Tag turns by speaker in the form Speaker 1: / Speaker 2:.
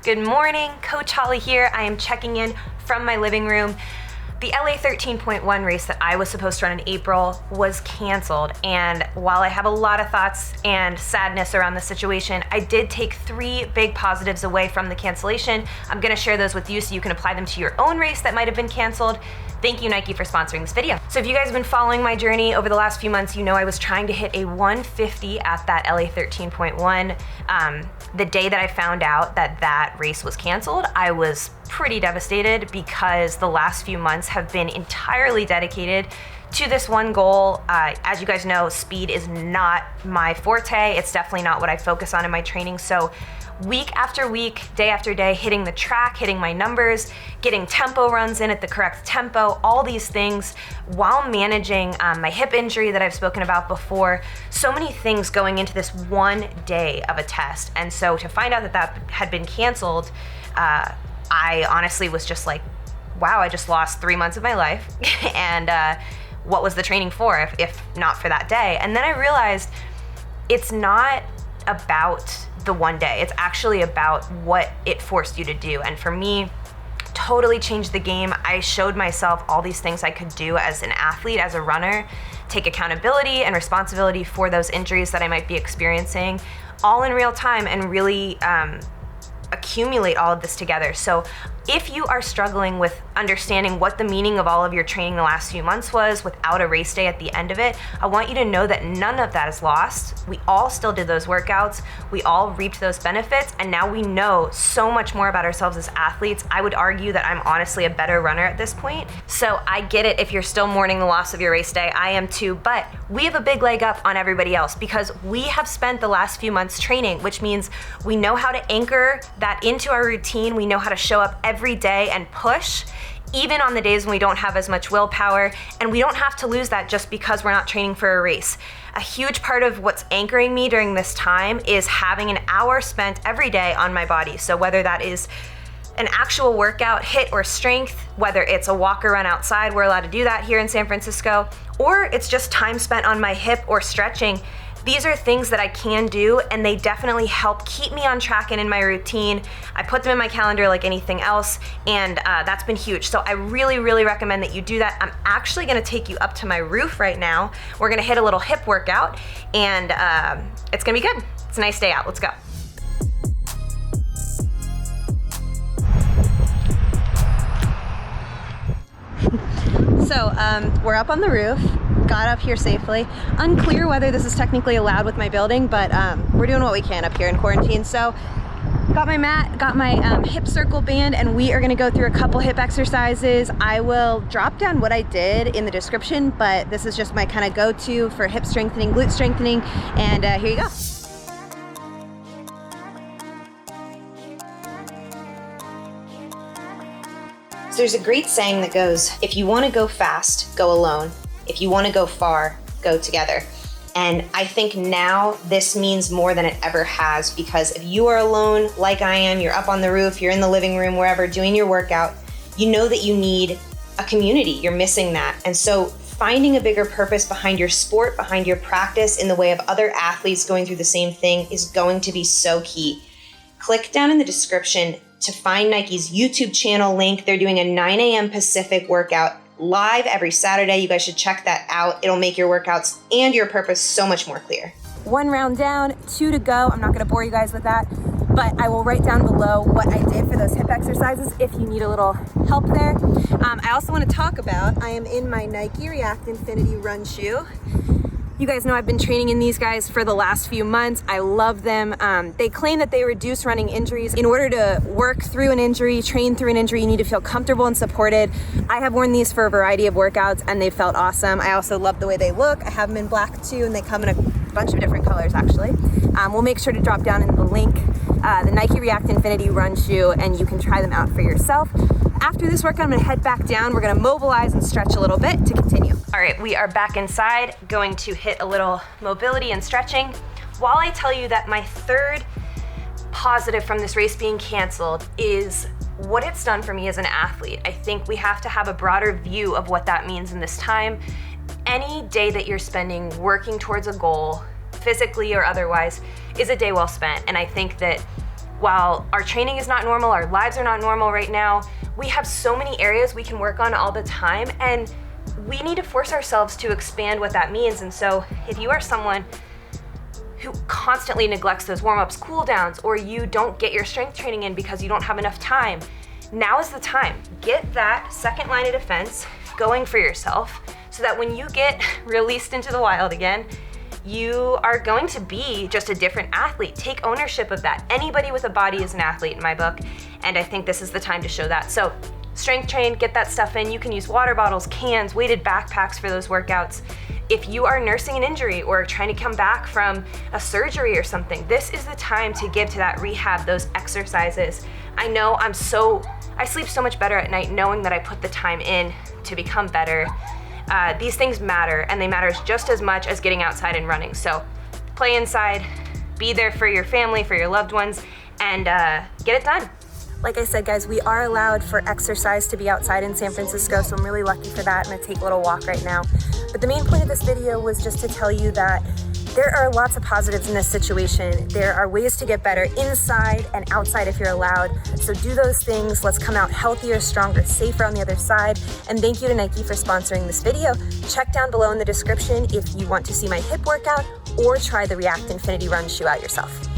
Speaker 1: Good morning, Coach Holly here. I am checking in from my living room. The LA 13.1 race that I was supposed to run in April was canceled, and while I have a lot of thoughts and sadness around the situation, I did take 3 big positives away from the cancellation. I'm gonna share those with you so you can apply them to your own race that might have been canceled. Thank you, Nike, for sponsoring this video. So if you guys have been following my journey over the last few months, you know I was trying to hit a 150 at that LA 13.1. The day that I found out that that race was canceled, I was pretty devastated because the last few months have been entirely dedicated to this one goal. As you guys know, speed is not my forte. It's definitely not what I focus on in my training. So week after week, day after day, hitting the track, hitting my numbers, getting tempo runs in at the correct tempo, all these things while managing my hip injury that I've spoken about before. So many things going into this one day of a test. And so to find out that that had been canceled, I honestly was just like, wow, I just lost 3 months of my life. And what was the training for if not for that day? And then I realized it's not about the one day. It's actually about what it forced you to do. And for me, totally changed the game. I showed myself all these things I could do as an athlete, as a runner, take accountability and responsibility for those injuries that I might be experiencing, all in real time, and really accumulate all of this together. So if you are struggling with understanding what the meaning of all of your training the last few months was without a race day at the end of it, I want you to know that none of that is lost. We all still did those workouts. We all reaped those benefits. And now we know so much more about ourselves as athletes. I would argue that I'm honestly a better runner at this point. So I get it if you're still mourning the loss of your race day. I am too, but we have a big leg up on everybody else because we have spent the last few months training, which means we know how to anchor that into our routine. We know how to show up every day and push, even on the days when we don't have as much willpower, and we don't have to lose that just because we're not training for a race. A huge part of what's anchoring me during this time is having an hour spent every day on my body. So whether that is an actual workout, HIIT or strength, whether it's a walk or run outside, we're allowed to do that here in San Francisco, or it's just time spent on my hip or stretching. These are things that I can do, and they definitely help keep me on track and in my routine. I put them in my calendar like anything else, and that's been huge. So I really, really recommend that you do that. I'm actually gonna take you up to my roof right now. We're gonna hit a little hip workout, and it's gonna be good. It's a nice day out. Let's go. So we're up on the roof. Got up here safely. Unclear whether this is technically allowed with my building, but we're doing what we can up here in quarantine. So got my mat, got my hip circle band, and we are gonna go through a couple hip exercises. I will drop down what I did in the description, but this is just my kind of go-to for hip strengthening, glute strengthening, and here you go. So there's a great saying that goes, if you wanna go fast, go alone. If you want to go far, go together. And I think now this means more than it ever has, because if you are alone like I am, you're up on the roof, you're in the living room, wherever, doing your workout, you know that you need a community. You're missing that. And so finding a bigger purpose behind your sport, behind your practice in the way of other athletes going through the same thing is going to be so key. Click down in the description to find Nike's YouTube channel link. They're doing a 9 a.m. Pacific workout live every Saturday. You guys should check that out. It'll make your workouts and your purpose so much more clear. 1 round down, 2 to go. I'm not gonna bore you guys with that, but I will write down below what I did for those hip exercises if you need a little help there. I also wanna talk about, I am in my Nike React Infinity run shoe. You guys know I've been training in these guys for the last few months. I love them. They claim that they reduce running injuries. In order to work through an injury, train through an injury, you need to feel comfortable and supported. I have worn these for a variety of workouts and they felt awesome. I also love the way they look. I have them in black too, and they come in a bunch of different colors actually. We'll make sure to drop down in the link, the Nike React Infinity run shoe, and you can try them out for yourself. After this workout, I'm gonna head back down. We're gonna mobilize and stretch a little bit to continue. All right, we are back inside, going to hit a little mobility and stretching. While I tell you that my third positive from this race being canceled is what it's done for me as an athlete, I think we have to have a broader view of what that means in this time. Any day that you're spending working towards a goal, physically or otherwise, is a day well spent. And I think that while our training is not normal, our lives are not normal right now, we have so many areas we can work on all the time, and we need to force ourselves to expand what that means. And so if you are someone who constantly neglects those warm-ups, cool downs, or you don't get your strength training in because you don't have enough time, now is the time. Get that second line of defense going for yourself so that when you get released into the wild again, you are going to be just a different athlete. Take ownership of that. Anybody with a body is an athlete in my book, and I think this is the time to show that. So strength train, get that stuff in. You can use water bottles, cans, weighted backpacks for those workouts. If you are nursing an injury or trying to come back from a surgery or something, this is the time to give to that rehab, those exercises. I know I sleep so much better at night knowing that I put the time in to become better. These things matter, and they matter just as much as getting outside and running. So play inside, be there for your family, for your loved ones, and get it done. Like I said, guys, we are allowed for exercise to be outside in San Francisco, so I'm really lucky for that. I'm gonna take a little walk right now. But the main point of this video was just to tell you that there are lots of positives in this situation. There are ways to get better inside and outside if you're allowed. So do those things. Let's come out healthier, stronger, safer on the other side. And thank you to Nike for sponsoring this video. Check down below in the description if you want to see my hip workout or try the React Infinity Run shoe out yourself.